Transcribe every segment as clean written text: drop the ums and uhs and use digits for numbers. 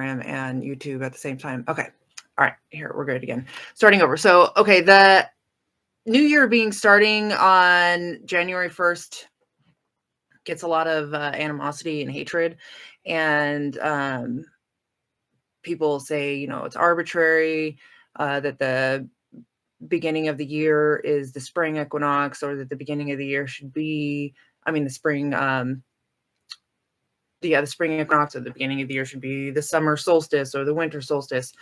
Instagram and YouTube at the same time. Okay. All right. Here, we're good again. Starting over. So, okay, the new year starting on January 1st gets a lot of animosity and hatred. And people say, it's arbitrary, that the beginning of the year is the spring equinox, or that the beginning of the year should be, the spring, the spring equinox, or the beginning of the year should be the summer solstice or the winter solstice.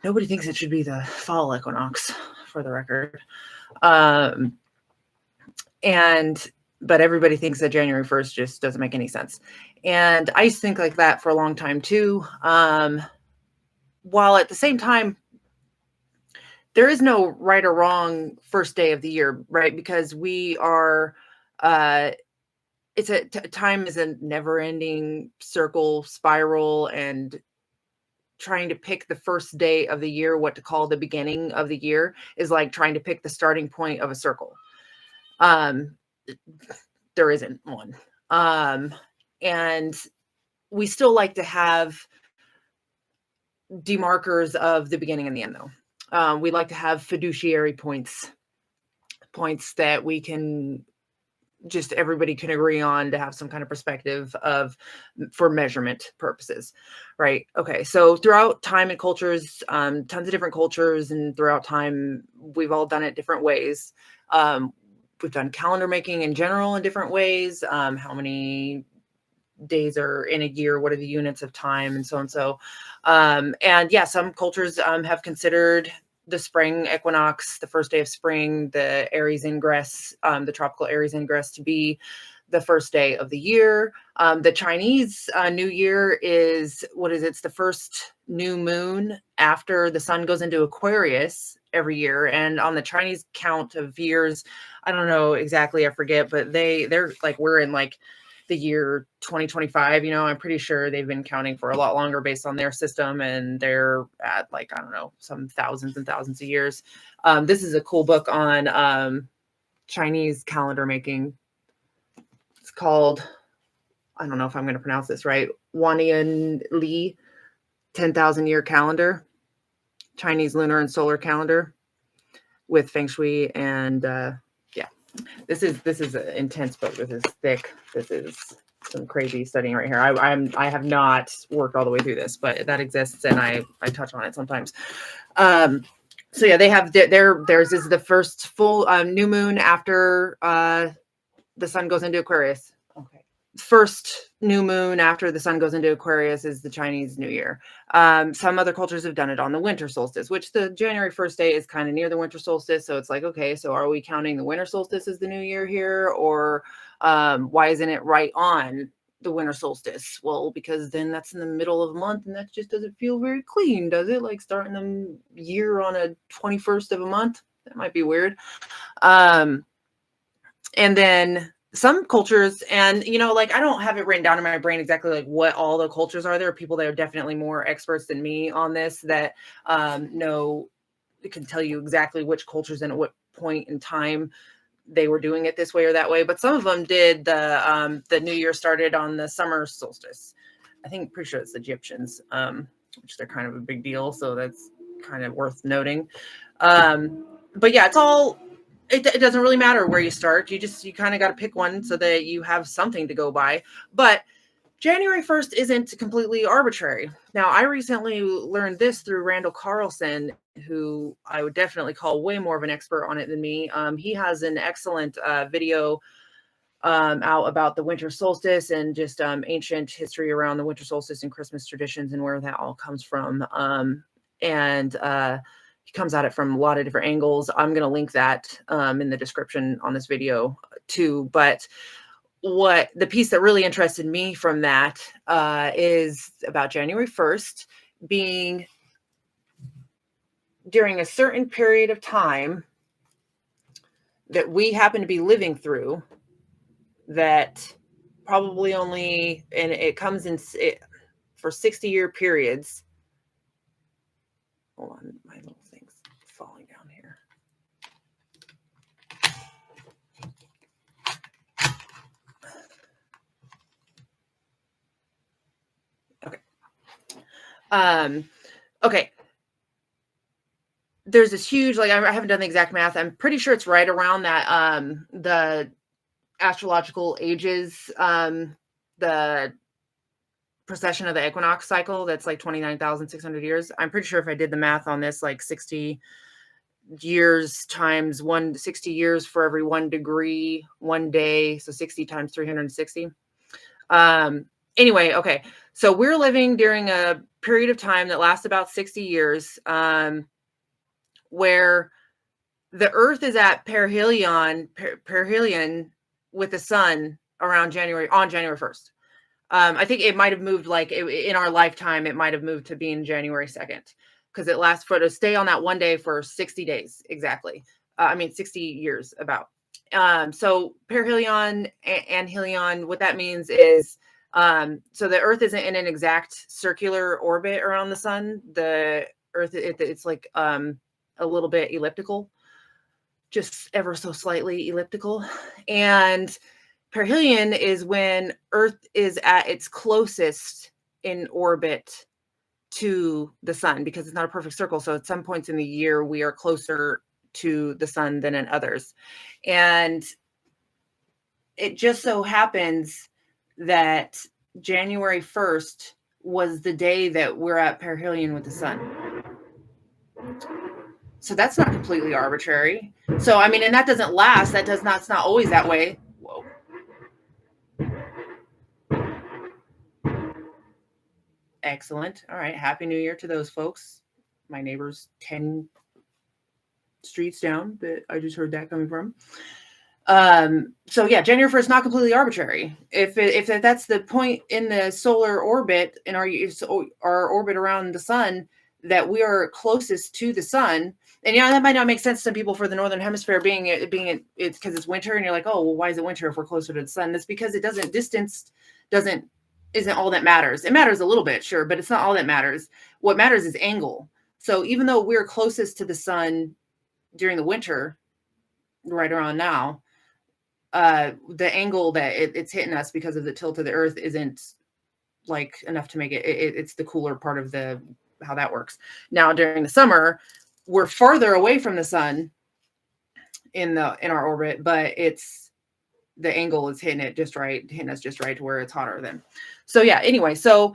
Nobody thinks it should be the fall equinox, for the record. But everybody thinks that January 1st just doesn't make any sense. And I used to think like that for a long time too. While at the same time, there is no right or wrong first day of the year, right? Because we are, time is a never-ending circle, spiral, and trying to pick the first day of the year, what to call the beginning of the year, is like trying to pick the starting point of a circle. There isn't one. And we still like to have demarkers of the beginning and the end, though. We like to have fiduciary points that we can everybody can agree on, to have some kind of perspective for measurement purposes, right? Okay, so throughout time and cultures, tons of different cultures, and throughout time, we've all done it different ways. We've done calendar making in general in different ways. How many days are in a year? What are the units of time? And so and so. And yeah, some cultures have considered the spring equinox, the first day of spring, the Aries ingress, the tropical Aries ingress, to be the first day of the year. The Chinese New Year is, it's the first new moon after the sun goes into Aquarius every year. And on the Chinese count of years, I don't know exactly, I forget, but they're like, we're in like the year 2025, I'm pretty sure they've been counting for a lot longer based on their system, and they're at like, I don't know, some thousands and thousands of years. This is a cool book on Chinese calendar making. It's called, I don't know if I'm going to pronounce this right, Wanian Li 10,000 year calendar, Chinese lunar and solar calendar with feng shui. And this is an intense book. This is thick. This is some crazy studying right here. I have not worked all the way through this, but that exists, and I touch on it sometimes. So yeah, they have theirs is the first full new moon after the sun goes into Aquarius. Okay. First new moon after the sun goes into Aquarius is the Chinese New Year. Some other cultures have done it on the winter solstice, which the January 1st day is kind of near the winter solstice. So it's like, okay, so are we counting the winter solstice as the new year here? Or why isn't it right on the winter solstice? Well, because then that's in the middle of the month, and that just doesn't feel very clean, does it? Like starting the year on a 21st of a month? That might be weird. And then some cultures, and like, I don't have it written down in my brain exactly like what all the cultures are. There are people that are definitely more experts than me on this, that can tell you exactly which cultures and at what point in time they were doing it this way or that way. But some of them did the New Year started on the summer solstice. Pretty sure it's the Egyptians, which they're kind of a big deal, so that's kind of worth noting. But yeah, it doesn't really matter where you start. You kind of got to pick one so that you have something to go by. But January 1st isn't completely arbitrary. Now, I recently learned this through Randall Carlson, who I would definitely call way more of an expert on it than me. He has an excellent video out about the winter solstice and just ancient history around the winter solstice and Christmas traditions and where that all comes from. He comes at it from a lot of different angles. I'm going to link that in the description on this video too. But what the piece that really interested me from that is about January 1st being during a certain period of time that we happen to be living through, that probably only, and it comes in for 60-year periods. Hold on, my little thing's falling down here. Okay. Okay. There's this huge, like, I haven't done the exact math. I'm pretty sure it's right around that, the astrological ages, the precession of the equinox cycle, that's like 29,600 years. I'm pretty sure if I did the math on this, like 60 years times 60 years for every 1 degree, 1 day. So 60 times 360. Anyway, okay. So we're living during a period of time that lasts about 60 years, where the Earth is at perihelion with the sun on January 1st. I think it might have moved, like, in our lifetime, it might have moved to being January 2nd, because it lasts to stay on that 1 day for 60 days exactly. 60 years about. So perihelion and helion, what that means is, so the Earth isn't in an exact circular orbit around the sun. The Earth, it's like a little bit elliptical, just ever so slightly elliptical. And perihelion is when Earth is at its closest in orbit to the sun, because it's not a perfect circle. So at some points in the year, we are closer to the sun than in others. And it just so happens that January 1st was the day that we're at perihelion with the sun. So that's not completely arbitrary. So, I mean, and that doesn't last. It's not always that way. Whoa. Excellent. All right. Happy New Year to those folks. My neighbors 10 streets down that I just heard that coming from. So yeah, January 1st, not completely arbitrary. If that's the point in the solar orbit, in our orbit around the sun, that we are closest to the sun, and that might not make sense to people for the northern hemisphere, being it's because it's winter, and you're like, oh, well, why is it isn't closer to the sun? That's because distance isn't all that matters. It matters a little bit, sure, but it's not all that matters. What matters is angle. So even though we're closest to the sun during the winter, right around now, the angle that it's hitting us because of the tilt of the Earth isn't like enough to make it's the cooler part of how that works. Now during the summer, we're farther away from the sun in our orbit, but it's the angle is hitting us just right to where it's hotter than. So yeah, anyway, so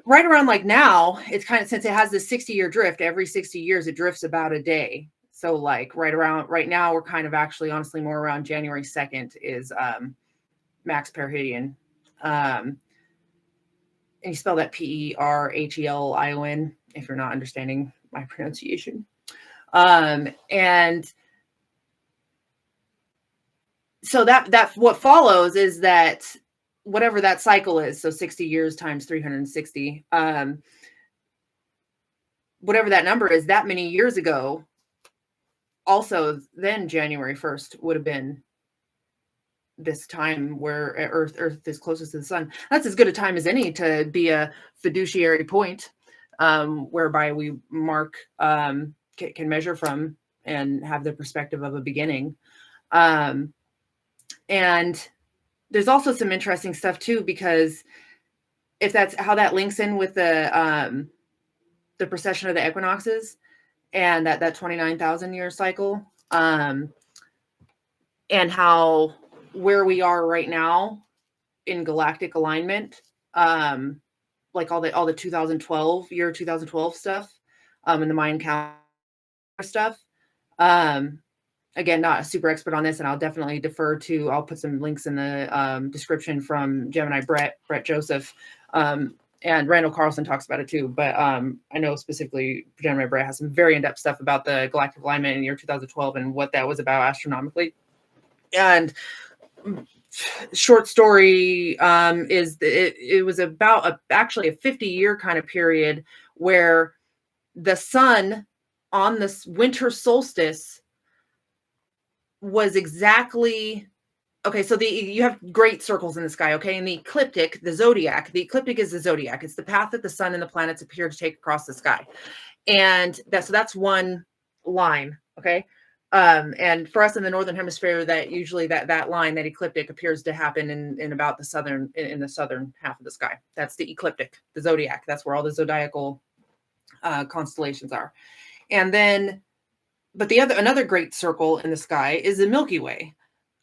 right around like now, it's kind of, since it has this 60-year drift, every 60 years it drifts about a day. So like right now, we're kind of actually honestly more around January 2nd is max perihelion. And you spell that Perhelion if you're not understanding my pronunciation. And so that what follows is that whatever that cycle is, so 60 years times 360, whatever that number is, that many years ago, also then January 1st would have been this time where Earth is closest to the sun. That's as good a time as any to be a fiduciary point, whereby we mark, can measure from and have the perspective of a beginning. And there's also some interesting stuff too, because if that's how that links in with the precession of the equinoxes and that 29,000 year cycle, and how where we are right now in galactic alignment, like all the 2012 stuff, and the Mayan calendar stuff. Again, not a super expert on this, and I'll definitely I'll put some links in the description from Gemini Brett Joseph, and Randall Carlson talks about it too. But I know specifically Gemini Brett has some very in-depth stuff about the galactic alignment in the year 2012 and what that was about astronomically. And short story is it was about actually a 50-year kind of period where the sun on this winter solstice was exactly, okay, so you have great circles in the sky, okay, and the ecliptic is the zodiac. It's the path that the sun and the planets appear to take across the sky. And that's one line, okay? And for us in the northern hemisphere, that usually that line, that ecliptic, appears to happen in about the southern in the southern half of the sky. That's the ecliptic, the zodiac. That's where all the zodiacal constellations are. And then, but another great circle in the sky is the Milky Way.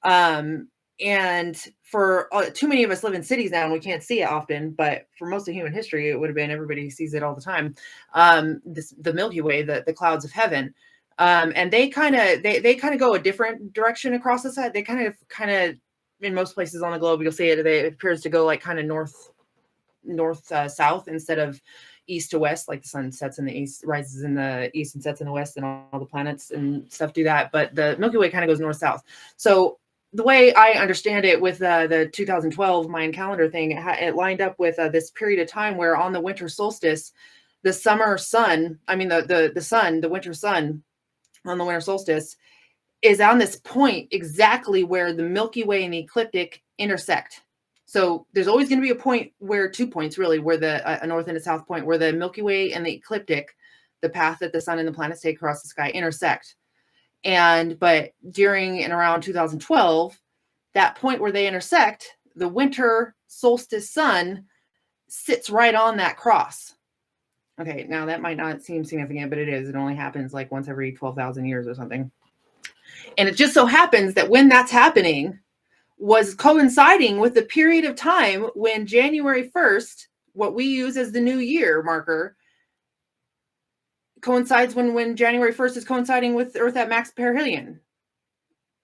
And for too many of us live in cities now and we can't see it often, but for most of human history, it would have been, everybody sees it all the time. The Milky Way, the clouds of heaven. And they kind of go a different direction across the side. They kind of in most places on the globe, you'll see it. It appears to go like kind of north south instead of east to west, like the sun sets in the east, rises in the east and sets in the west, and all the planets and stuff do that. But the Milky Way kind of goes north south. So the way I understand it, with the 2012 Mayan calendar thing, it lined up with this period of time where on the winter solstice, the summer sun, I mean the winter sun on the winter solstice is on this point exactly where the Milky Way and the ecliptic intersect. So there's always going to be a point where, 2 points really, where a north and a south point, where the Milky Way and the ecliptic, the path that the sun and the planets take across the sky, intersect. But during and around 2012, that point where they intersect, the winter solstice sun sits right on that cross. Okay, now that might not seem significant, but it is. It only happens like once every 12,000 years or something. And it just so happens that when that's happening was coinciding with the period of time when January 1st, what we use as the new year marker, coincides when January 1st is coinciding with Earth at max perihelion,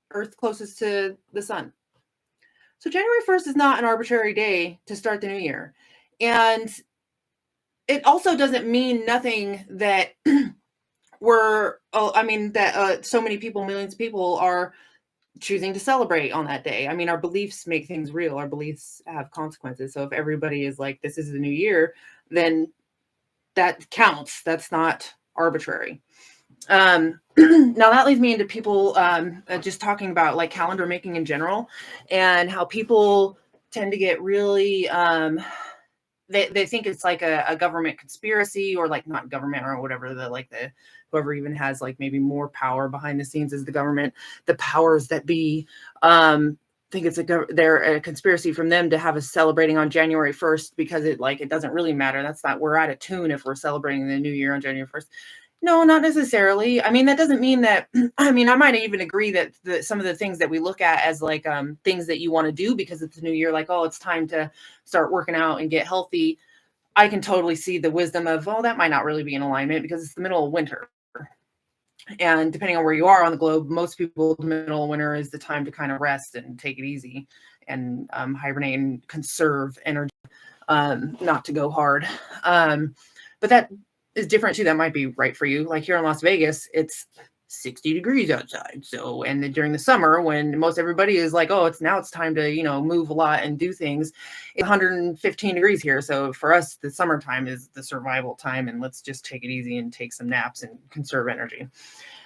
Earth closest to the sun. So January 1st is not an arbitrary day to start the new year. And it also doesn't mean nothing that so many people, millions of people, are choosing to celebrate on that day. I mean, our beliefs make things real. Our beliefs have consequences. So if everybody is like, this is the new year, then that counts. That's not arbitrary. Now that leads me into people just talking about like calendar making in general, and how people tend to get really they think it's like a government conspiracy, or like not government or whatever, whoever even has like maybe more power behind the scenes is the government, the powers that be, think it's they're a conspiracy from them to have us celebrating on January 1st, because it doesn't really matter. That's not, we're out of tune if we're celebrating the new year on January 1st. No, not necessarily. I mean, that doesn't mean that, I mean, I might even agree that some of the things that we look at as like things that you want to do because it's a new year, like, oh, it's time to start working out and get healthy. I can totally see the wisdom of, oh, that might not really be in alignment because it's the middle of winter. And depending on where you are on the globe, most people, the middle of winter is the time to kind of rest and take it easy and hibernate and conserve energy, not to go hard. But that is different too. That might be right for you. Like here in Las Vegas, it's 60 degrees outside. So, and then during the summer when most everybody is like, oh, it's time to, move a lot and do things, it's 115 degrees here. So for us, the summertime is the survival time, and let's just take it easy and take some naps and conserve energy.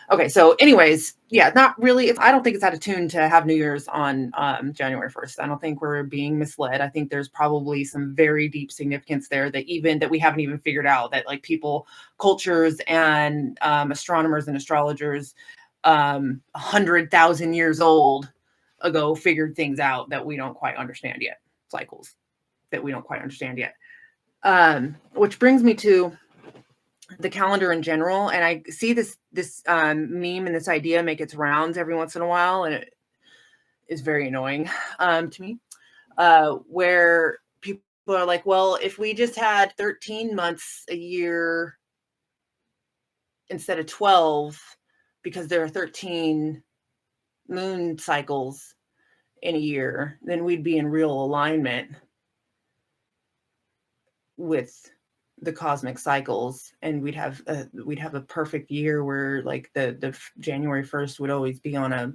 Okay, so anyways, yeah, not really. I don't think it's out of tune to have New Year's on January 1st. I don't think we're being misled. I think there's probably some very deep significance there that we haven't even figured out, that like people, cultures, and astronomers and astrologers 100,000 years old ago figured things out that we don't quite understand yet. Cycles that we don't quite understand yet. Which brings me to the calendar in general, and I see this meme and this idea make its rounds every once in a while, and it is very annoying to me, where people are like, well, if we just had 13 months a year instead of 12, because there are 13 moon cycles in a year, then we'd be in real alignment with the cosmic cycles, and we'd have a perfect year where like the January 1st would always be on a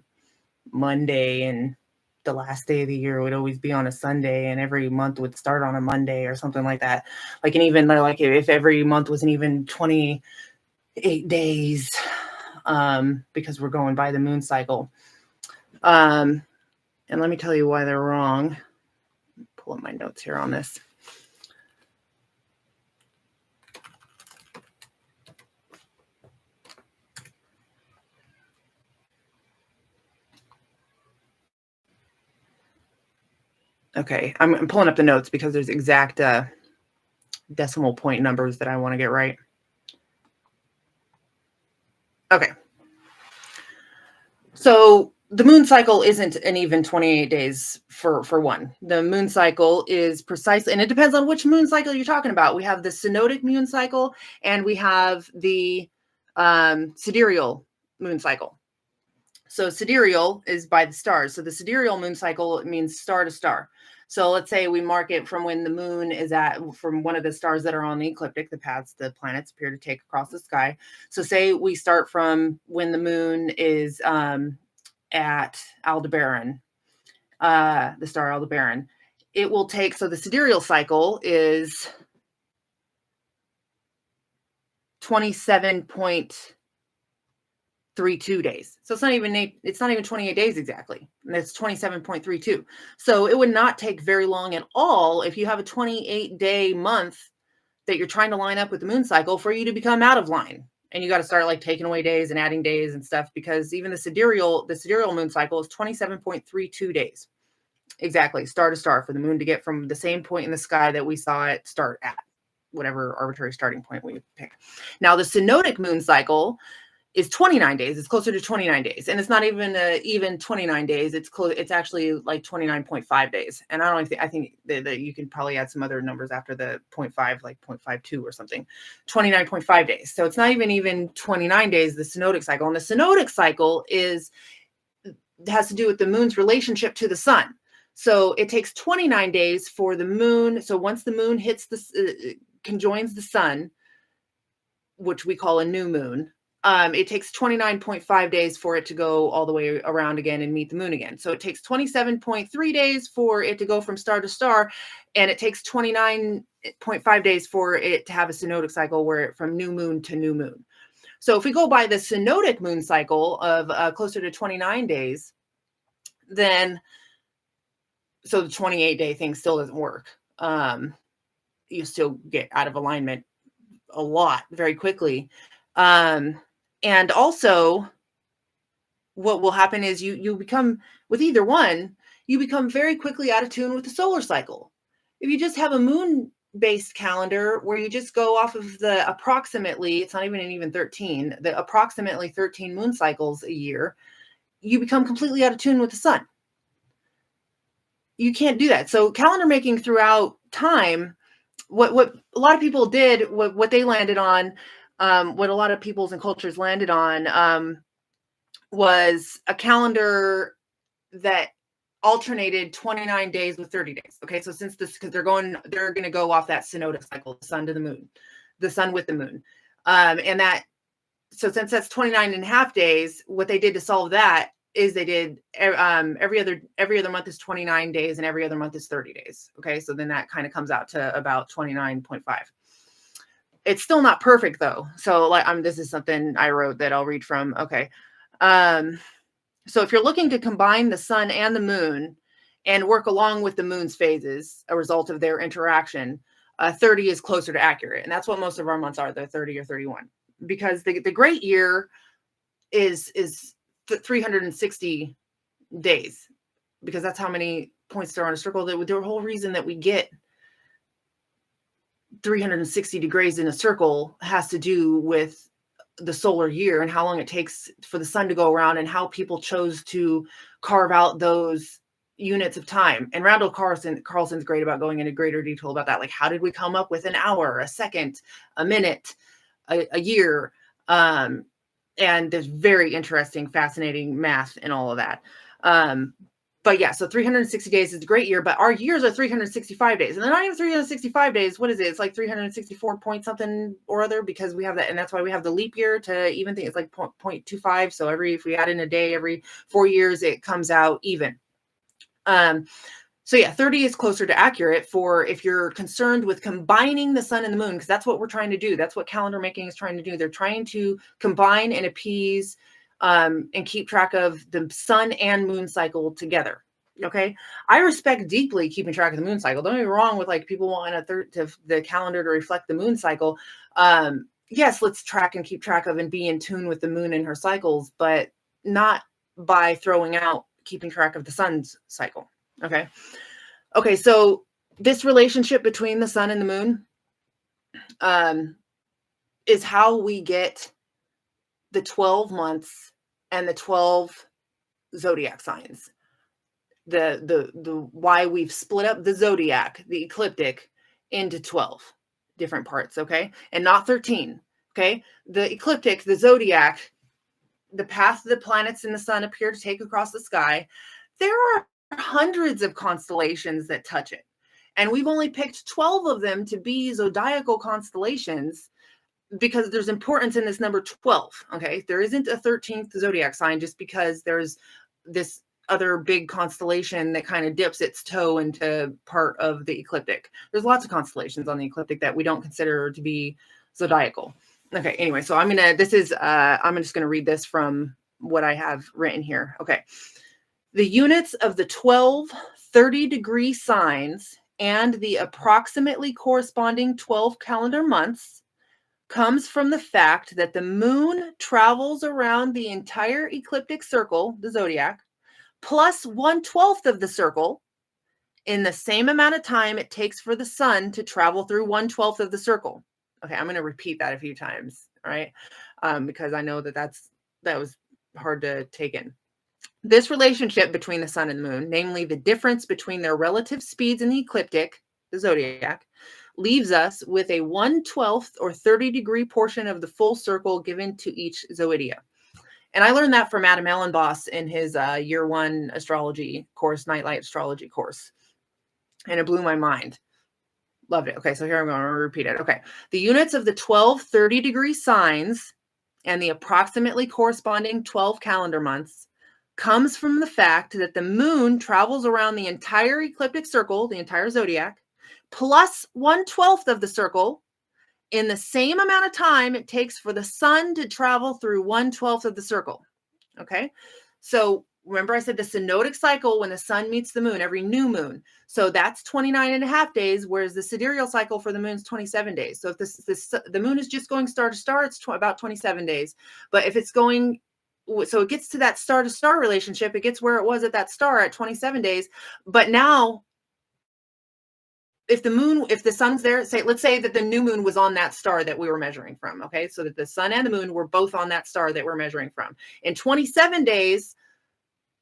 Monday, and the last day of the year would always be on a Sunday, and every month would start on a Monday or something like that. Like, and even like if every month wasn't even 28 days, because we're going by the moon cycle. And let me tell you why they're wrong. Pull up my notes here on this. Okay, I'm pulling up the notes because there's exact decimal point numbers that I want to get right. Okay. So the moon cycle isn't an even 28 days for one. The moon cycle is precisely, and it depends on which moon cycle you're talking about. We have the synodic moon cycle and we have the sidereal moon cycle. So sidereal is by the stars. So the sidereal moon cycle means star to star. So let's say we mark it from when the moon is from one of the stars that are on the ecliptic, the paths the planets appear to take across the sky. So say we start from when the moon is at Aldebaran, the star Aldebaran. It will take, so the sidereal cycle is 27.32 days. So it's not even 28 days exactly. And it's 27.32. So it would not take very long at all if you have a 28-day month that you're trying to line up with the moon cycle for you to become out of line. And you got to start like taking away days and adding days and stuff, because even the sidereal moon cycle is 27.32 days. Exactly, star to star, for the moon to get from the same point in the sky that we saw it start at, whatever arbitrary starting point we pick. Now, the synodic moon cycle is 29 days. It's closer to 29 days. And it's not even 29 days. It's actually like 29.5 days. And I think that you can probably add some other numbers after the 0.5, like 0.52 or something. 29.5 days. So it's not even 29 days, the synodic cycle. And the synodic cycle has to do with the moon's relationship to the sun. So it takes 29 days for the moon. So once the moon hits conjoins the sun, which we call a new moon, it takes 29.5 days for it to go all the way around again and meet the moon again. So it takes 27.3 days for it to go from star to star, and it takes 29.5 days for it to have a synodic cycle from new moon to new moon. So if we go by the synodic moon cycle of closer to 29 days, then so the 28-day thing still doesn't work. You still get out of alignment a lot very quickly. And also what will happen is you become, with either one, you become very quickly out of tune with the solar cycle. If you just have a moon-based calendar where you just go off of the approximately, it's not even 13, the approximately 13 moon cycles a year, you become completely out of tune with the sun. You can't do that. So calendar making throughout time, what a lot of people did, what they landed on, what a lot of peoples and cultures landed on, was a calendar that alternated 29 days with 30 days. Okay, so because they're going to go off that synodic cycle, the sun to the moon, the sun with the moon, so since that's 29 and a half days, what they did to solve that is they did every other month is 29 days and every other month is 30 days. Okay, so then that kind of comes out to about 29.5. It's still not perfect though. So this is something I wrote that I'll read from. Okay. So if you're looking to combine the sun and the moon and work along with the moon's phases, a result of their interaction, 30 is closer to accurate. And that's what most of our months are, they're 30 or 31. Because the great year is 360 days, because that's how many points there are on a circle. The whole reason that we get 360 degrees in a circle has to do with the solar year and how long it takes for the sun to go around and how people chose to carve out those units of time. And Randall Carlson's great about going into greater detail about that. Like, how did we come up with an hour, a second, a minute, a year? And there's very interesting, fascinating math and all of that. But yeah, so 360 days is a great year, but our years are 365 days. And they're not even 365 days. What is it? It's like 364 point something or other, because we have that. And that's why we have the leap year to even think it's like 0.25. So if we add in a day every 4 years, it comes out even. So yeah, 30 is closer to accurate for if you're concerned with combining the sun and the moon, because that's what we're trying to do. That's what calendar making is trying to do. They're trying to combine and appease and keep track of the sun and moon cycle together. Okay. I respect deeply keeping track of the moon cycle. Don't get me wrong with like people wanting the calendar to reflect the moon cycle. Yes, let's track and keep track of and be in tune with the moon and her cycles, but not by throwing out keeping track of the sun's cycle. Okay. Okay, so this relationship between the sun and the moon is how we get the 12 months and the 12 zodiac signs. The why we've split up the zodiac, the ecliptic, into 12 different parts, okay? And not 13, okay? The ecliptic, the zodiac, the path the planets and the sun appear to take across the sky, there are hundreds of constellations that touch it. And we've only picked 12 of them to be zodiacal constellations because there's importance in this number 12, okay? There isn't a 13th zodiac sign just because there's this other big constellation that kind of dips its toe into part of the ecliptic. There's lots of constellations on the ecliptic that we don't consider to be zodiacal. Okay, anyway, so I'm just gonna read this from what I have written here. Okay. The units of the 12 30-degree signs and the approximately corresponding 12 calendar months comes from the fact that the moon travels around the entire ecliptic circle, the zodiac, plus 1/12 of the circle in the same amount of time it takes for the sun to travel through 1/12 of the circle. Okay, I'm going to repeat that a few times, all right? Because I know that was hard to take in. This relationship between the sun and the moon, namely the difference between their relative speeds in the ecliptic, the zodiac, leaves us with a 1/12 or 30-degree portion of the full circle given to each zodiac. And I learned that from Adam Ellenboss in his year 1 astrology course, Nightlight Astrology course. And it blew my mind. Loved it. Okay, so here I'm going to repeat it. Okay. The units of the 12 30-degree signs and the approximately corresponding 12 calendar months comes from the fact that the moon travels around the entire ecliptic circle, the entire zodiac, plus 1/12 of the circle in the same amount of time it takes for the sun to travel through 1/12 of the circle. Okay. So remember I said the synodic cycle when the sun meets the moon, every new moon. So that's 29 and a half days, whereas the sidereal cycle for the moon is 27 days. So if the moon is just going star to star, it's about 27 days. But if it's going, so it gets to that star to star relationship, it gets where it was at that star at 27 days. But now if the sun's there, let's say that the new moon was on that star that we were measuring from, okay? So that the sun and the moon were both on that star that we're measuring from. In 27 days,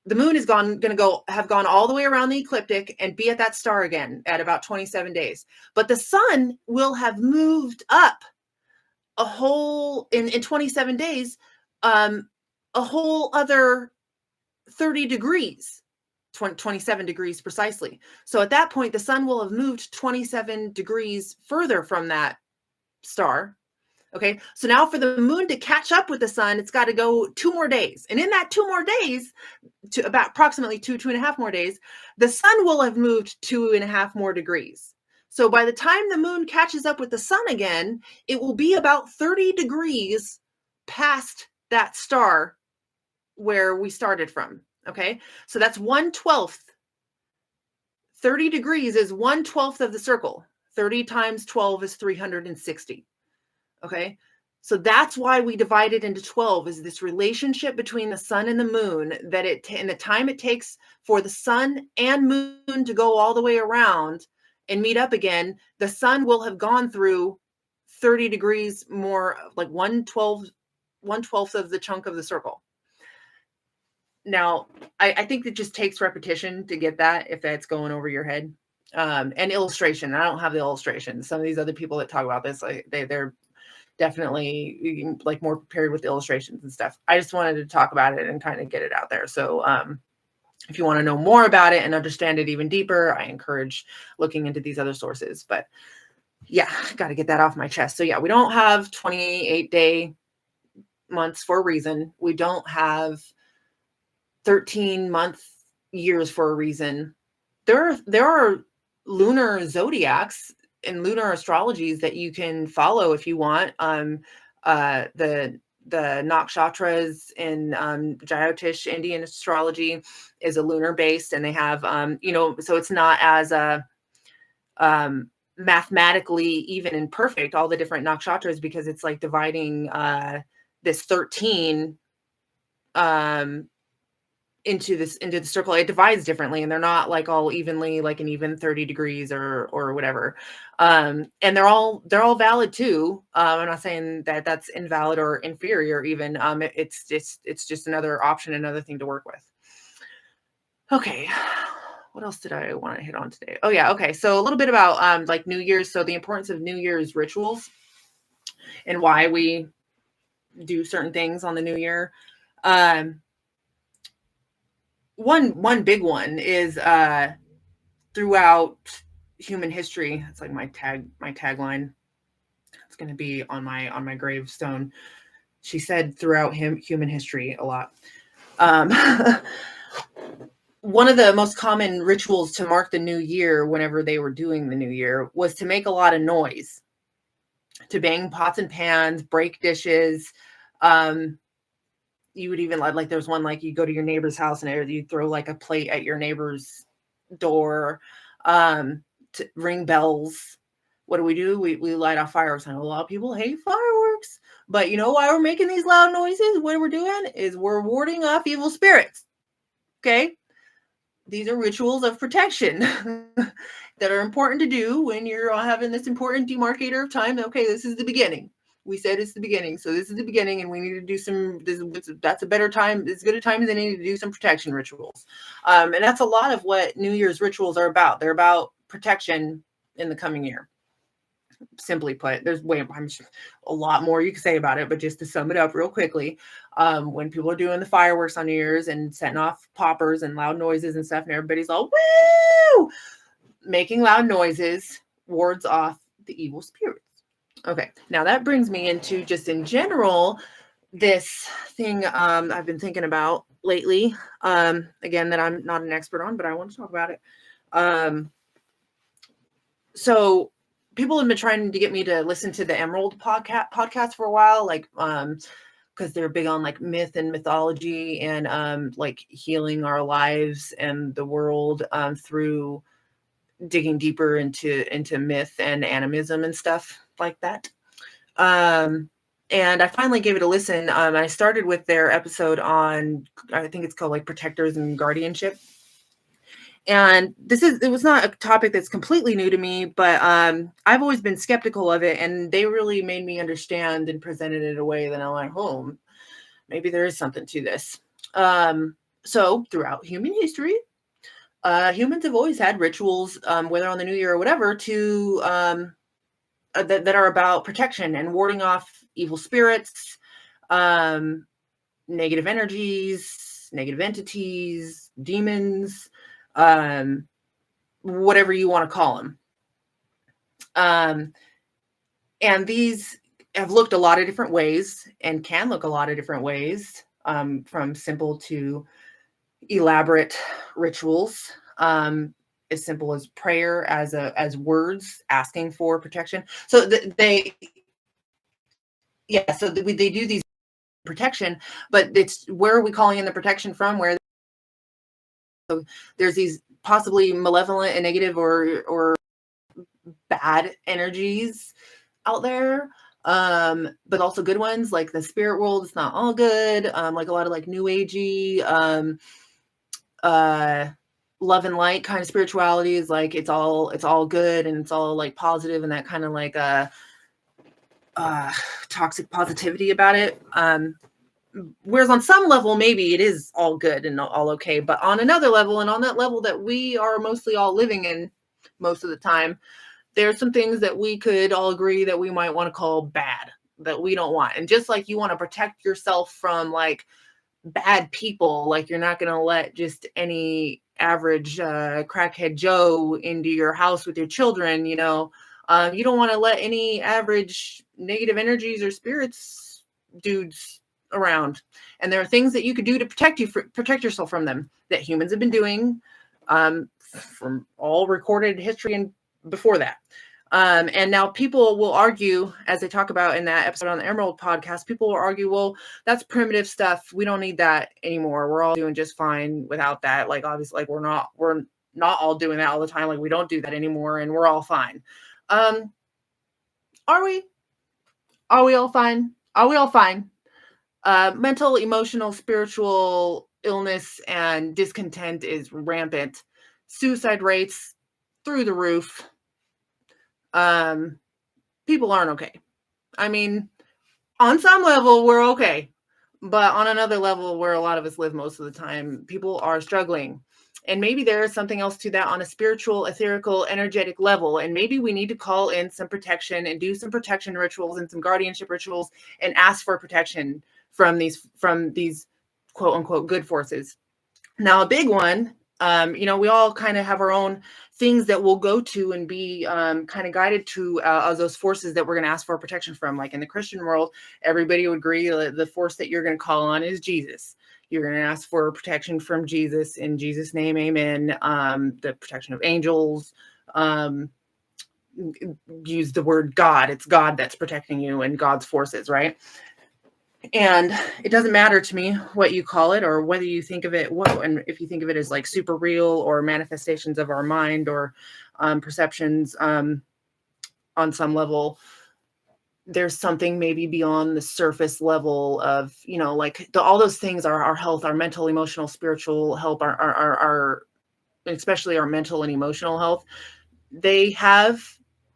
the moon is going to have gone all the way around the ecliptic and be at that star again at about 27 days. But the sun will have moved up a whole, in 27 days, a whole other 30 degrees. 27 degrees precisely. So at that point, the sun will have moved 27 degrees further from that star. Okay. So now for the moon to catch up with the sun, it's got to go 2 more days. And in that 2 more days, to about approximately 2.5 more days, the sun will have moved 2.5 more degrees. So by the time the moon catches up with the sun again, it will be about 30 degrees past that star where we started from. Okay, so that's 1/12. 30 degrees is 1/12 of the circle. 30 times 12 is 360. Okay, so that's why we divide it into 12, is this relationship between the sun and the moon, that and the time it takes for the sun and moon to go all the way around and meet up again, the sun will have gone through 30 degrees more, like 1/12 of the chunk of the circle. Now, I think it just takes repetition to get that, if that's going over your head. And illustration. I don't have the illustration. Some of these other people that talk about this, like they're definitely like more prepared with illustrations and stuff. I just wanted to talk about it and kind of get it out there. So if you want to know more about it and understand it even deeper, I encourage looking into these other sources. But yeah, got to get that off my chest. So yeah, we don't have 28-day months for a reason. We don't have 13-month years for a reason. There are lunar zodiacs and lunar astrologies that you can follow if you want. The nakshatras in Jyotish Indian astrology is a lunar based, and they have so it's not as mathematically even and perfect, all the different nakshatras, because it's like dividing this 13 into the circle. It divides differently, and they're not like all evenly, like an even 30 degrees or whatever. And they're all valid too. I'm not saying that that's invalid or inferior even. It's just another option, another thing to work with. Okay, what else did I want to hit on today? Oh yeah, okay. So a little bit about like New Year's. So the importance of New Year's rituals and why we do certain things on the New Year. One big one is throughout human history. It's like my tagline. It's going to be on my gravestone. She said throughout human history a lot. One of the most common rituals to mark the new year, whenever they were doing the new year, was to make a lot of noise, to bang pots and pans, break dishes. You would even like there's one like you go to your neighbor's house and you throw like a plate at your neighbor's door, to ring bells. What do? We light off fireworks. I know a lot of people hate fireworks, but you know why we're making these loud noises? What we're doing is we're warding off evil spirits. Okay? These are rituals of protection that are important to do when you're having this important demarcator of time. Okay, this is the beginning. We said it's the beginning, so this is the beginning, and we need to do some. That's a better time. As good a time as any to do some protection rituals, and that's a lot of what New Year's rituals are about. They're about protection in the coming year. Simply put, there's a lot more you can say about it, but just to sum it up real quickly, when people are doing the fireworks on New Year's and setting off poppers and loud noises and stuff, and everybody's all woo, making loud noises wards off the evil spirits. Okay, now that brings me into just in general this thing I've been thinking about lately. Again, that I'm not an expert on, but I want to talk about it. So people have been trying to get me to listen to the Emerald podcast for a while, like because they're big on like myth and mythology and like healing our lives and the world through digging deeper into myth and animism and stuff like that. And I finally gave it a listen. I started with their episode on, I think it's called like protectors and guardianship. And it was not a topic that's completely new to me, but I've always been skeptical of it, and they really made me understand and presented it in a way that I'm like, oh, maybe there is something to this. So throughout human history, humans have always had rituals, whether on the New Year or whatever, to that are about protection and warding off evil spirits, negative energies, negative entities, demons, whatever you want to call them. And these have looked a lot of different ways and can look a lot of different ways, from simple to elaborate rituals, as simple as prayer, as words asking for protection. So they do these protection, but it's where are we calling in the protection from? Where so there's these possibly malevolent and negative or bad energies out there, but also good ones, like the spirit world. It's not all good. Like a lot of like new agey, love and light kind of spirituality is like it's all good and it's all like positive and that kind of like toxic positivity about it. Whereas on some level, maybe it is all good and all okay, but on another level, and on that level that we are mostly all living in most of the time, there's some things that we could all agree that we might want to call bad, that we don't want. And just like you want to protect yourself from like bad people, like you're not going to let just any average crackhead Joe into your house with your children, you don't want to let any average negative energies or spirits dudes around. And there are things that you could do to protect yourself from them that humans have been doing from all recorded history and before that. And now people will argue, as they talk about in that episode on the Emerald podcast, people will argue, well, that's primitive stuff. We don't need that anymore. We're all doing just fine without that. Like, obviously, like we're not all doing that all the time. Like we don't do that anymore and we're all fine. Are we? Are we all fine? Are we all fine? Mental, emotional, spiritual, illness and discontent is rampant. Suicide rates through the roof. People aren't okay. I mean, on some level, we're okay. But on another level, where a lot of us live most of the time, people are struggling. And maybe there is something else to that on a spiritual, etherical, energetic level. And maybe we need to call in some protection and do some protection rituals and some guardianship rituals and ask for protection from these quote unquote good forces. Now, a big one, we all kind of have our own things that we'll go to and be kind of guided to those forces that we're going to ask for protection from. Like in the Christian world, everybody would agree that the force that you're going to call on is Jesus. You're going to ask for protection from Jesus in Jesus' name, amen. The protection of angels. Use the word God. It's God that's protecting you and God's forces, right? And it doesn't matter to me what you call it or whether you think of it, and if you think of it as like super real or manifestations of our mind or perceptions on some level. There's something maybe beyond the surface level of, like all those things are our health, our mental, emotional, spiritual health, our especially our mental and emotional health. They have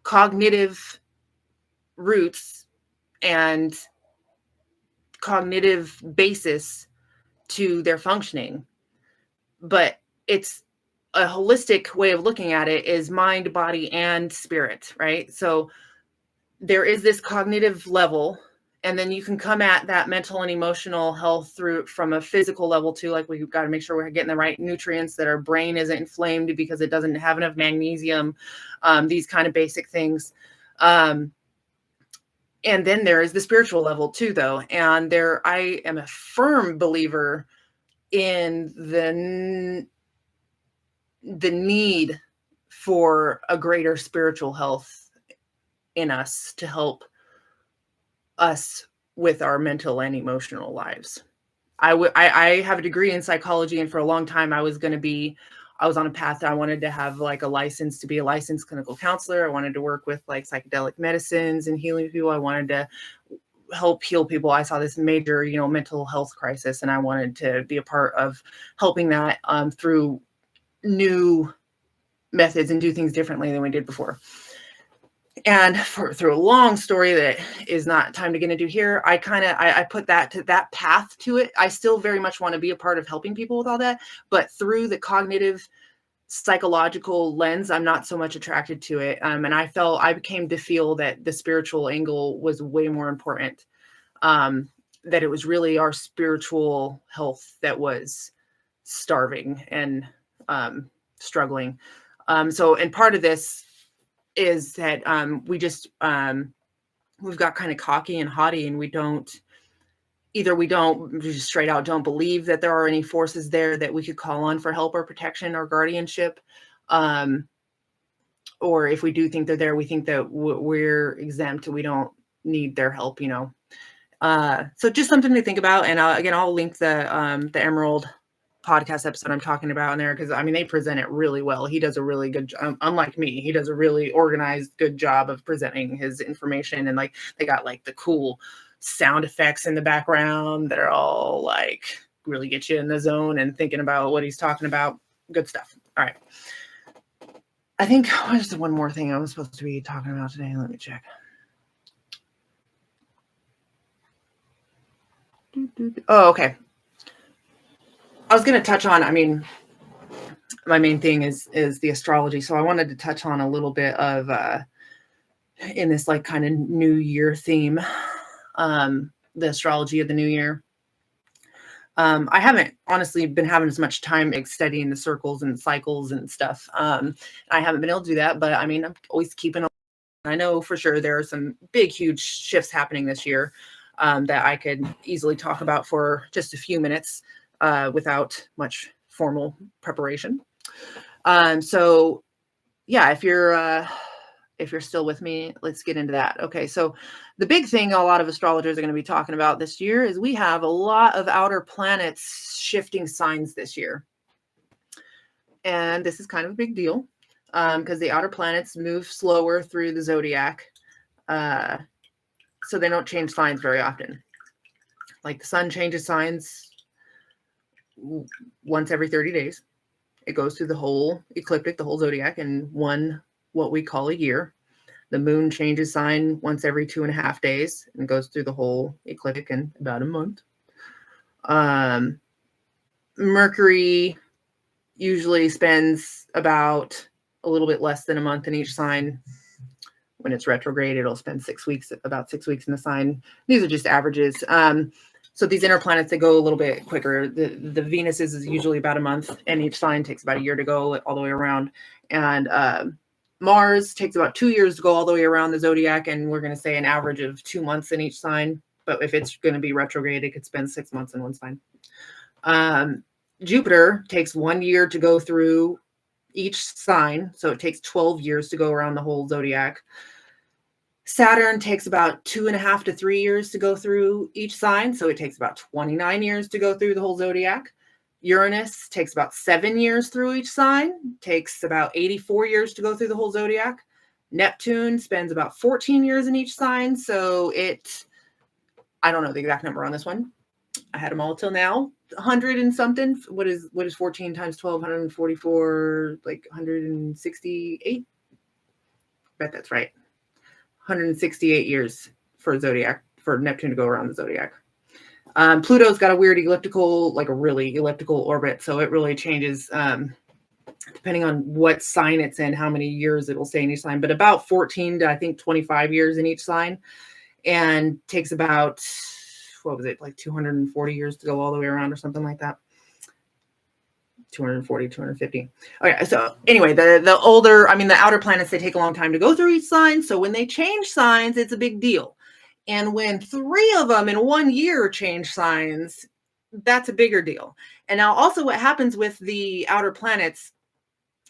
cognitive roots and cognitive basis to their functioning, but it's a holistic way of looking at it is mind, body, and spirit, right? So there is this cognitive level, and then you can come at that mental and emotional health from a physical level too. Like we've got to make sure we're getting the right nutrients, that our brain isn't inflamed because it doesn't have enough magnesium, these kind of basic things. And then there is the spiritual level too, though. And I am a firm believer in the need for a greater spiritual health in us to help us with our mental and emotional lives. I have a degree in psychology, and for a long time I was on a path that I wanted to have like a license to be a licensed clinical counselor. I wanted to work with like psychedelic medicines and healing people. I wanted to help heal people. I saw this major, mental health crisis, and I wanted to be a part of helping that through new methods and do things differently than we did before. And through a long story that is not time to get into here, I put that path to it. I still very much want to be a part of helping people with all that, but through the cognitive psychological lens, I'm not so much attracted to it. And I became to feel that the spiritual angle was way more important. That it was really our spiritual health that was starving and struggling. And part of this is that we've got kind of cocky and haughty, and we just straight out don't believe that there are any forces there that we could call on for help or protection or guardianship. Or if we do think they're there, we think that we're exempt. We don't need their help, So just something to think about. And I'll link the Emerald podcast episode I'm talking about in there, because they present it really well. He does a really good job. Unlike me, he does a really organized, good job of presenting his information, and like they got like the cool sound effects in the background that are all like really get you in the zone and thinking about what he's talking about. Good stuff. All right. I think there's one more thing I was supposed to be talking about today. Let me check. Oh, okay. I was going to touch on, my main thing is the astrology. So I wanted to touch on a little bit of, in this like kind of new year theme, the astrology of the new year. I haven't honestly been having as much time studying the circles and cycles and stuff. I haven't been able to do that, but I'm always keeping. I know for sure there are some big, huge shifts happening this year that I could easily talk about for just a few minutes without much formal preparation. So yeah, if you're still with me, let's get into that. Okay, so the big thing a lot of astrologers are going to be talking about this year is we have a lot of outer planets shifting signs this year. And this is kind of a big deal because the outer planets move slower through the zodiac. So they don't change signs very often. Like the sun changes signs once every 30 days. It goes through the whole ecliptic, the whole zodiac, in what we call a year. The moon changes sign once every 2.5 days and goes through the whole ecliptic in about a month. Mercury usually spends about a little bit less than a month in each sign. When it's retrograde, it'll spend about 6 weeks in the sign. These are just averages. So these inner planets, they go a little bit quicker. The Venus is usually about a month, and each sign takes about a year to go all the way around. And Mars takes about 2 years to go all the way around the zodiac, and we're going to say an average of 2 months in each sign. But if it's going to be retrograde, it could spend 6 months in one sign. Jupiter takes 1 year to go through each sign, so it takes 12 years to go around the whole zodiac. Saturn takes about 2.5 to 3 years to go through each sign, so it takes about 29 years to go through the whole zodiac. Uranus takes about 7 years through each sign, takes about 84 years to go through the whole zodiac. Neptune spends about 14 years in each sign, so I don't know the exact number on this one. I had them all till now. 100 and something. What is 14 times 12? 144, like 168? Bet that's right. 168 years for Neptune to go around the zodiac. Pluto's got a weird really elliptical orbit, so it really changes depending on what sign it's in, how many years it will stay in each sign, but about 14 to I think 25 years in each sign, and takes about, like 240 years to go all the way around or something like that. 240, 250. Okay, so anyway, the outer planets, they take a long time to go through each sign. So when they change signs, it's a big deal. And when 3 of them in 1 year change signs, that's a bigger deal. And now also what happens with the outer planets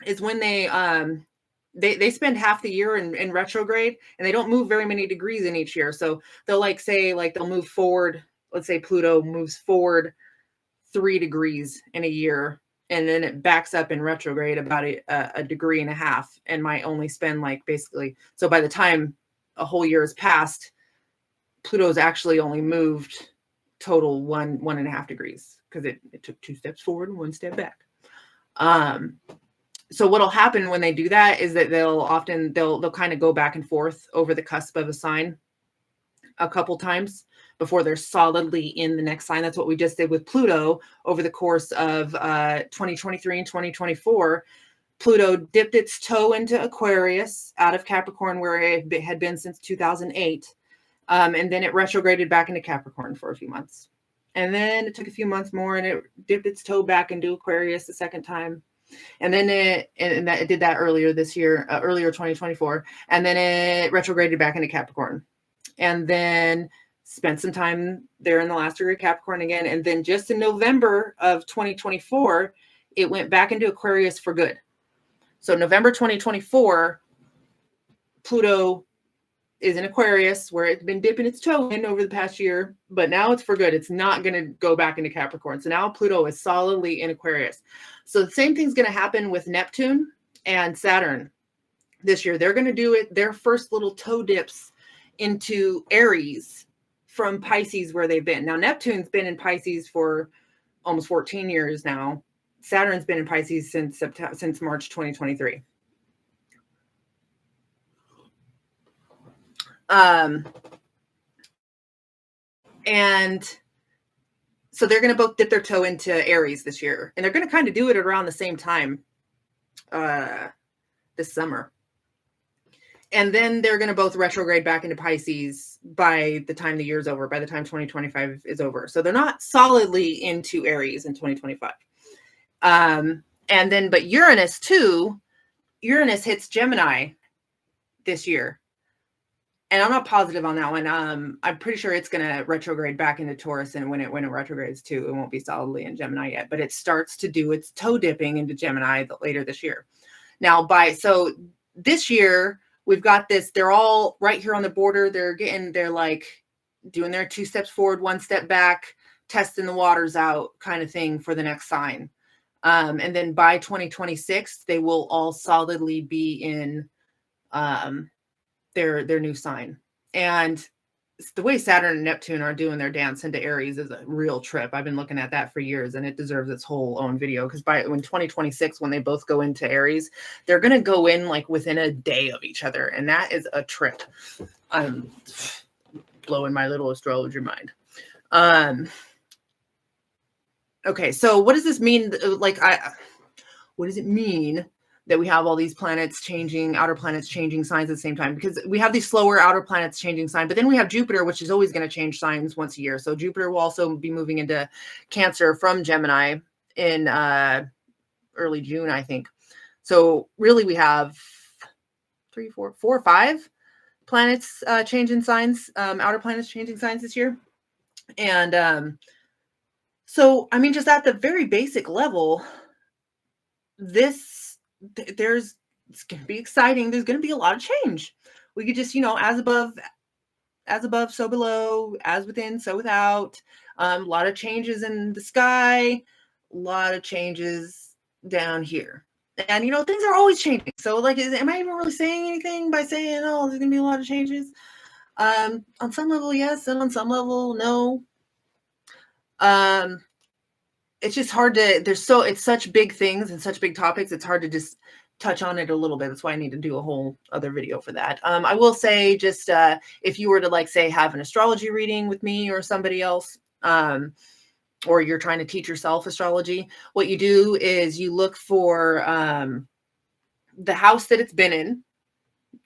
is when they spend half the year in retrograde, and they don't move very many degrees in each year. So they'll they'll move forward. Let's say Pluto moves forward 3 degrees in a year, and then it backs up in retrograde about a degree and a half, and might only spend so by the time a whole year has passed, Pluto's actually only moved total 1.5 degrees, because it took 2 steps forward and 1 step back. So what'll happen when they do that is that they'll kind of go back and forth over the cusp of a sign a couple times before they're solidly in the next sign. That's what we just did with Pluto over the course of 2023 and 2024. Pluto dipped its toe into Aquarius out of Capricorn, where it had been since 2008. And then it retrograded back into Capricorn for a few months. And then it took a few months more, and it dipped its toe back into Aquarius the second time. And then it did that earlier this year, earlier 2024. And then it retrograded back into Capricorn. And then spent some time there in the last degree of Capricorn again. And then just in November of 2024, it went back into Aquarius for good. So November 2024, Pluto is in Aquarius, where it's been dipping its toe in over the past year, but now it's for good. It's not going to go back into Capricorn. So now Pluto is solidly in Aquarius. So the same thing's going to happen with Neptune and Saturn this year. They're going to do their first little toe dips into Aries from Pisces, where they've been. Now, Neptune's been in Pisces for almost 14 years now. Saturn's been in Pisces since March 2023. And so they're going to both dip their toe into Aries this year, and they're going to kind of do it around the same time this summer. And then they're going to both retrograde back into Pisces by the time the year's over, by the time 2025 is over. So they're not solidly into Aries in 2025. But Uranus too, Uranus hits Gemini this year. And I'm not positive on that one. I'm pretty sure it's going to retrograde back into Taurus, and when it retrogrades too, it won't be solidly in Gemini yet, but it starts to do its toe dipping into Gemini later this year. Now, so this year we've got this. They're all right here on the border. They're like doing their 2 steps forward, 1 step back, testing the waters out kind of thing for the next sign. And then by 2026, they will all solidly be in their new sign. And the way Saturn and Neptune are doing their dance into Aries is a real trip. I've been looking at that for years, and it deserves its whole own video, because when 2026, when they both go into Aries, they're going to go in like within a day of each other, and that is a trip. I'm blowing my little astrologer mind. Okay, so what does this mean? What does it mean that we have all these planets changing, outer planets changing signs at the same time? Because we have these slower outer planets changing sign, but then we have Jupiter, which is always going to change signs once a year. So Jupiter will also be moving into Cancer from Gemini in early June, I think. So really we have 3, 4, 4, 5 planets changing signs, outer planets changing signs this year. And so, I mean, just at the very basic level, it's going to be exciting. There's going to be a lot of change. We could just, as above, so below, as within, so without. A lot of changes in the sky, a lot of changes down here. And, things are always changing. So, like, am I even really saying anything by saying, oh, there's going to be a lot of changes? On some level, yes, and on some level, no. It's just hard to, it's such big things and such big topics. It's hard to just touch on it a little bit. That's why I need to do a whole other video for that. I will say, just if you were to, like, say, have an astrology reading with me or somebody else, or you're trying to teach yourself astrology, what you do is you look for the house that it's been in,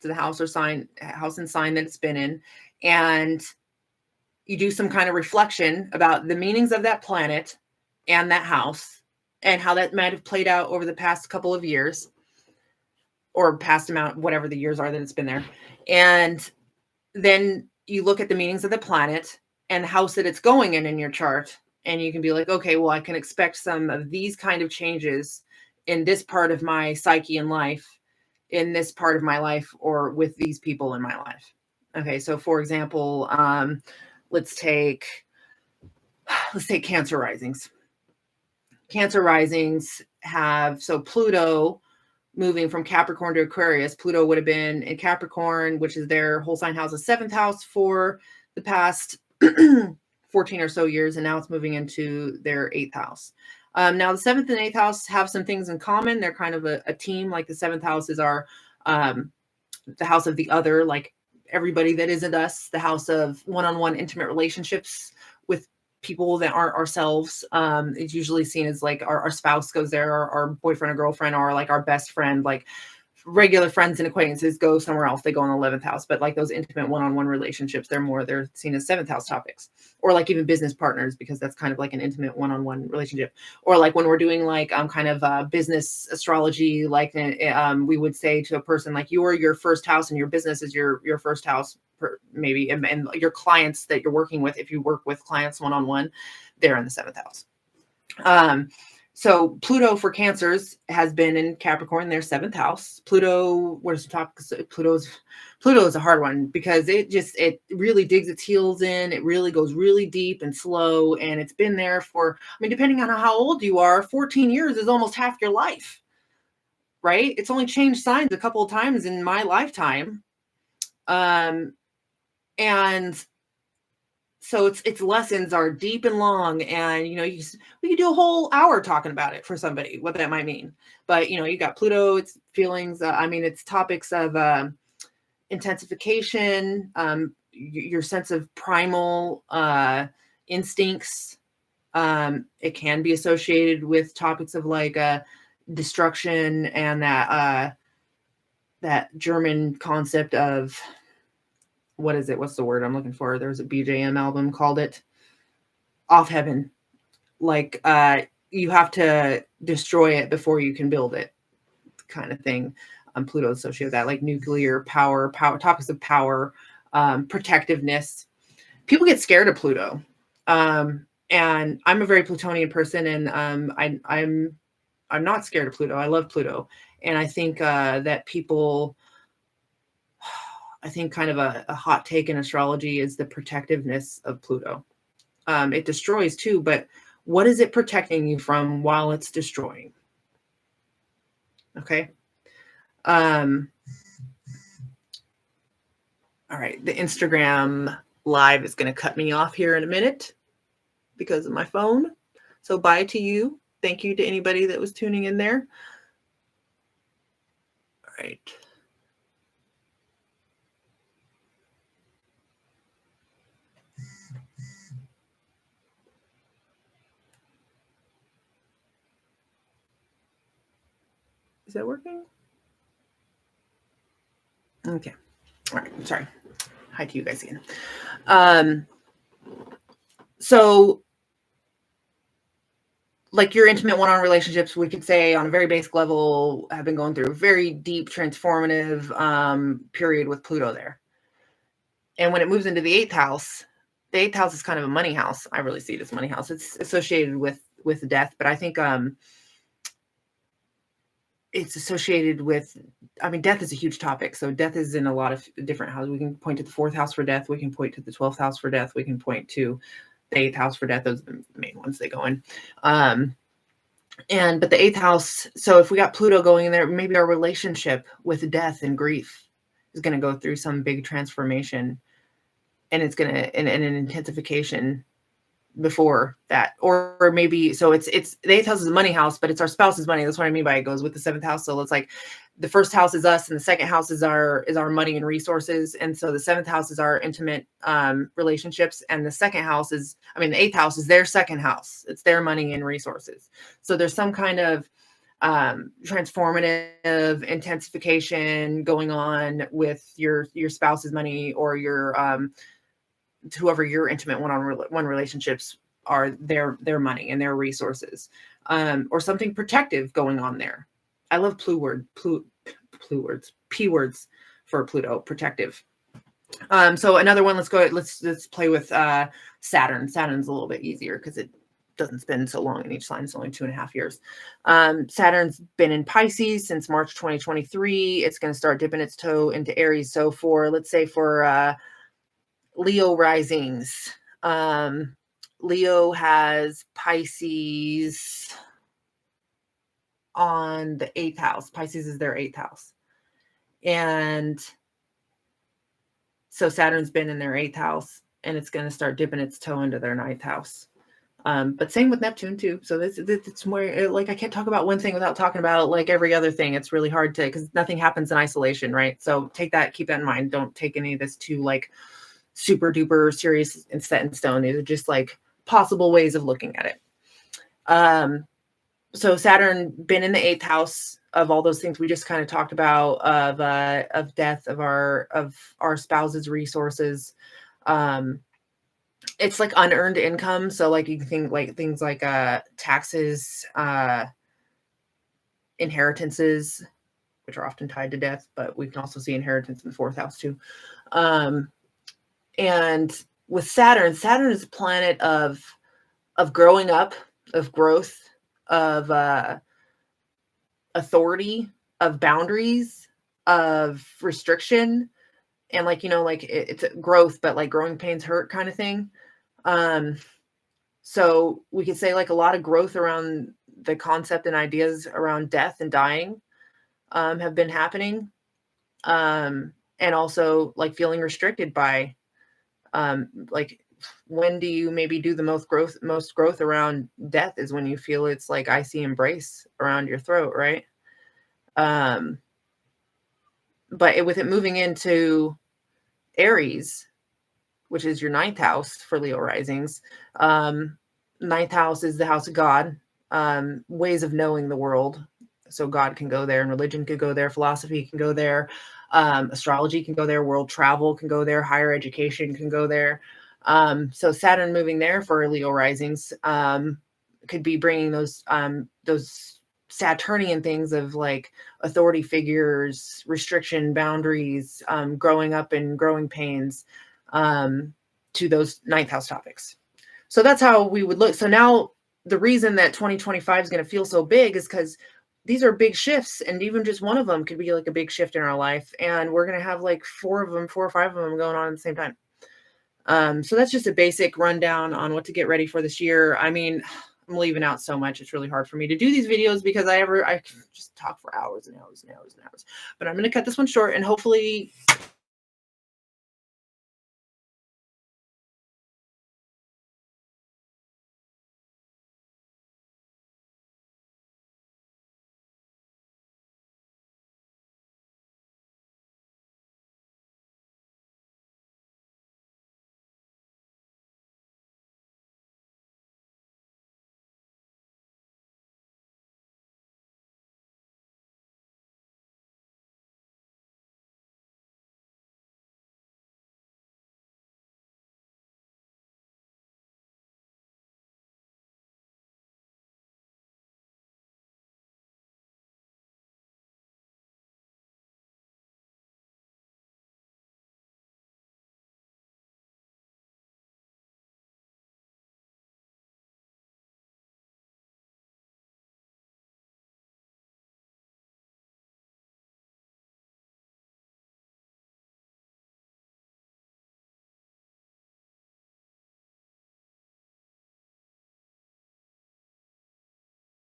so the house and sign that it's been in, and you do some kind of reflection about the meanings of that planet and that house, and how that might have played out over the past couple of years, or past amount, whatever the years are that it's been there. And then you look at the meanings of the planet and the house that it's going in your chart. And you can be like, okay, well, I can expect some of these kind of changes in this part of my psyche and life, in this part of my life, or with these people in my life. Okay. So for example, let's take Cancer risings. Cancer risings have, so Pluto moving from Capricorn to Aquarius. Pluto would have been in Capricorn, which is their whole sign house's 7th house for the past 14 or so years. And now it's moving into their 8th house. Now the 7th and 8th house have some things in common. They're kind of a team. Like the 7th house is the house of the other, like everybody that isn't us, the house of one-on-one intimate relationships with people that aren't ourselves. It's usually seen as like our spouse goes there, or our boyfriend or girlfriend, or like our best friend. Like regular friends and acquaintances go somewhere else, they go in the 11th house. But like those intimate one-on-one relationships, they're seen as 7th house topics. Or like even business partners, because that's kind of like an intimate one-on-one relationship. Or like when we're doing like kind of business astrology, like we would say to a person, like, you're your first house and your business is your first house, maybe, and your clients that you're working with, if you work with clients one-on-one, they're in the 7th house. So Pluto for Cancers has been in Capricorn, their 7th house. Pluto, where's the topic? Pluto is a hard one, because it really digs its heels in. It really goes really deep and slow. And it's been there for, I mean, depending on how old you are, 14 years is almost half your life, right? It's only changed signs a couple of times in my lifetime. And so its lessons are deep and long, and we could do a whole hour talking about it for somebody, what that might mean. But you got Pluto, its feelings. It's topics of intensification, your sense of primal instincts. It can be associated with topics of like destruction, and that German concept of, what is it? What's the word I'm looking for? There's a BJM album called it Off Heaven. Like, you have to destroy it before you can build it, kind of thing. Pluto associated with that, like nuclear power, topics of power, protectiveness. People get scared of Pluto. And I'm a very Plutonian person, and I'm not scared of Pluto. I love Pluto. And I think that people, I think kind of a hot take in astrology is the protectiveness of Pluto. It destroys too, but what is it protecting you from while it's destroying? Okay. All right. The Instagram live is going to cut me off here in a minute because of my phone. So bye to you. Thank you to anybody that was tuning in there. All right. Is that working? Okay. All right. Sorry. Hi to you guys again. So like your intimate one-on-one relationships, we could say on a very basic level, have been going through a very deep transformative period with Pluto there. And when it moves into the 8th house is kind of a money house. I really see it as money house. It's associated with death, but I think it's associated with, I mean, death is a huge topic. So death is in a lot of different houses. We can point to the 4th house for death. We can point to the 12th house for death. We can point to the 8th house for death. Those are the main ones they go in. But the 8th house, so if we got Pluto going in there, maybe our relationship with death and grief is going to go through some big transformation, and it's going to, and an intensification before that. Or maybe, so it's the 8th house is a money house, but it's our spouse's money. That's what I mean by it goes with the 7th house. So it's like the 1st house is us, and the 2nd house is our money and resources. And so the 7th house is our intimate relationships, and the 2nd house is, I mean, the 8th house is their 2nd house. It's their money and resources. So there's some kind of transformative intensification going on with your spouse's money, or your whoever your intimate one-on-one relationships are, their money and their resources, or something protective going on there. I love P words for Pluto, protective. So another one, let's play with Saturn. Saturn's a little bit easier because it doesn't spend so long in each sign. It's only 2.5 years. Saturn's been in Pisces since March 2023. It's going to start dipping its toe into Aries. So let's say for Leo risings, Leo has Pisces on the 8th house. Pisces is their 8th house. And so Saturn's been in their 8th house, and it's going to start dipping its toe into their 9th house. But same with Neptune too. So it's more like, I can't talk about one thing without talking about like every other thing. It's really hard to, because nothing happens in isolation, right? So keep that in mind. Don't take any of this too like super duper serious and set in stone. These are just like possible ways of looking at it. So Saturn been in the 8th house of all those things we just kind of talked about, of death, of our spouse's resources. It's like unearned income. So like you can think like things like taxes, inheritances, which are often tied to death, but we can also see inheritance in the 4th house too. And with Saturn is a planet of growing up, of growth, of authority, of boundaries, of restriction, and like, like it's growth, but like growing pains hurt kind of thing. So we could say like a lot of growth around the concept and ideas around death and dying have been happening. And also like feeling restricted by like, when do you maybe do the most growth around death is when you feel it's like icy embrace around your throat, right? But with it moving into Aries, which is your 9th house for Leo risings, 9th house is the house of God, ways of knowing the world. So God can go there, and religion could go there, philosophy can go there, astrology can go there, world travel can go there, higher education can go there. So Saturn moving there for Leo risings could be bringing those Saturnian things of like authority figures, restriction, boundaries, growing up and growing pains to those 9th house topics. So that's how we would look. So now the reason that 2025 is going to feel so big is because these are big shifts, and even just one of them could be like a big shift in our life. And we're going to have like 4 or 5 of them going on at the same time. So that's just a basic rundown on what to get ready for this year. I mean, I'm leaving out so much. It's really hard for me to do these videos because I just talk for hours and hours and hours and hours. But I'm going to cut this one short, and hopefully